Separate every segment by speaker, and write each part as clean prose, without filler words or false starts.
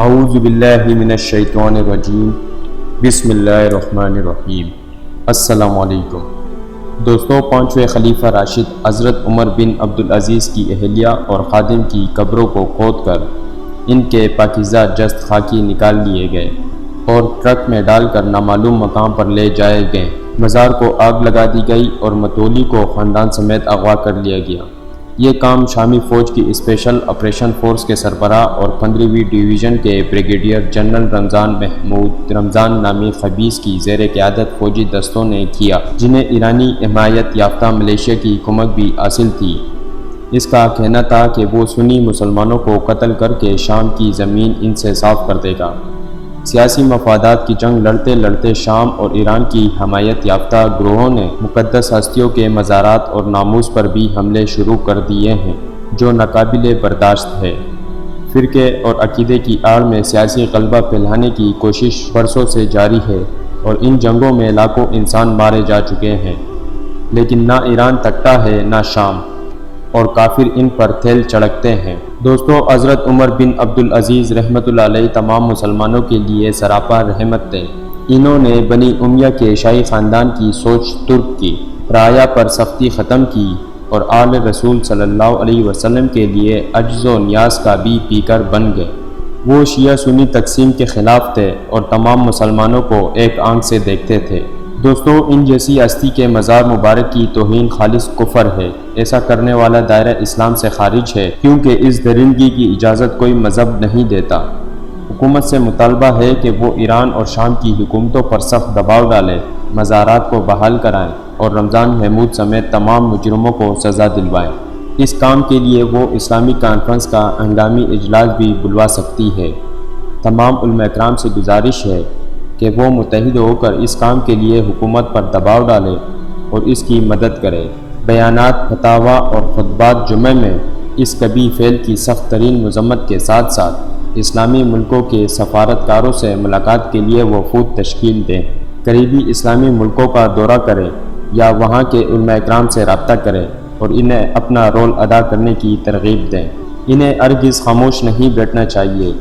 Speaker 1: اعوذ باللہ من الشیطان الرجیم بسم اللہ الرحمن الرحیم۔ السلام علیکم دوستو، پانچویں خلیفہ راشد حضرت عمر بن عبدالعزیز کی اہلیہ اور خادم کی قبروں کو کھود کر ان کے پاکیزہ جسد خاکی نکال لیے گئے اور ٹرک میں ڈال کر نامعلوم مقام پر لے جائے گئے۔ مزار کو آگ لگا دی گئی اور متولی کو خاندان سمیت اغوا کر لیا گیا۔ یہ کام شامی فوج کی اسپیشل آپریشن فورس کے سربراہ اور 15ویں ڈویژن کے بریگیڈیئر جنرل رمضان محمود رمضان نامی خبیث کی زیر قیادت فوجی دستوں نے کیا، جنہیں ایرانی حمایت یافتہ ملیشیا کی کمک بھی حاصل تھی۔ اس کا کہنا تھا کہ وہ سنی مسلمانوں کو قتل کر کے شام کی زمین ان سے صاف کر دے گا۔ سیاسی مفادات کی جنگ لڑتے لڑتے شام اور ایران کی حمایت یافتہ گروہوں نے مقدس ہستیوں کے مزارات اور ناموس پر بھی حملے شروع کر دیے ہیں، جو ناقابل برداشت ہے۔ فرقے اور عقیدے کی آڑ میں سیاسی غلبہ پھیلانے کی کوشش برسوں سے جاری ہے اور ان جنگوں میں لاکھوں انسان مارے جا چکے ہیں، لیکن نہ ایران تکتا ہے نہ شام، اور کافر ان پر تھیل چڑھتے ہیں۔ دوستو، حضرت عمر بن عبدالعزیز رحمۃ اللہ علیہ تمام مسلمانوں کے لیے سراپا رحمت تھے۔ انہوں نے بنی امیہ کے شاہی خاندان کی سوچ ترک کی، رعایا پر سختی ختم کی اور آل رسول صلی اللہ علیہ وسلم کے لیے عجز و نیاز کا بھی پیکر بن گئے۔ وہ شیعہ سنی تقسیم کے خلاف تھے اور تمام مسلمانوں کو ایک آنکھ سے دیکھتے تھے۔ دوستو، ان جیسی ہستی کے مزار مبارک کی توہین خالص کفر ہے۔ ایسا کرنے والا دائرہ اسلام سے خارج ہے، کیونکہ اس درندگی کی اجازت کوئی مذہب نہیں دیتا۔ حکومت سے مطالبہ ہے کہ وہ ایران اور شام کی حکومتوں پر سخت دباؤ ڈالیں، مزارات کو بحال کرائیں اور رمضان محمود سمیت تمام مجرموں کو سزا دلوائیں۔ اس کام کے لیے وہ اسلامی کانفرنس کا ہنگامی اجلاس بھی بلوا سکتی ہے۔ تمام علماء کرام سے گزارش ہے کہ وہ متحد ہو کر اس کام کے لیے حکومت پر دباؤ ڈالے اور اس کی مدد کرے۔ بیانات، فتاویٰ اور خطبات جمعہ میں اس کبھی فعل کی سخت ترین مذمت کے ساتھ ساتھ اسلامی ملکوں کے سفارتکاروں سے ملاقات کے لیے وفود تشکیل دیں، قریبی اسلامی ملکوں کا دورہ کریں یا وہاں کے علماء کرام سے رابطہ کریں اور انہیں اپنا رول ادا کرنے کی ترغیب دیں۔ انہیں ہرگز خاموش نہیں بیٹھنا چاہیے،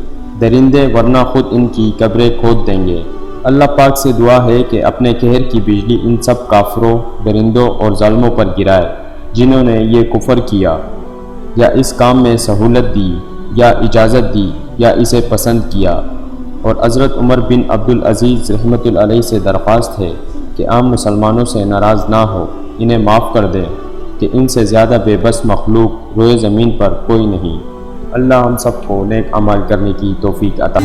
Speaker 1: درندے ورنہ خود ان کی قبریں کھود دیں گے۔ اللہ پاک سے دعا ہے کہ اپنے قہر کی بجلی ان سب کافروں، درندوں اور ظالموں پر گرائے، جنہوں نے یہ کفر کیا یا اس کام میں سہولت دی یا اجازت دی یا اسے پسند کیا۔ اور حضرت عمر بن عبدالعزیز رحمۃ اللہ علیہ سے درخواست ہے کہ عام مسلمانوں سے ناراض نہ ہو، انہیں معاف کر دیں کہ ان سے زیادہ بے بس مخلوق روئے زمین پر کوئی نہیں۔ اللہ ہم سب کو نیک اعمال کرنے کی توفیق عطا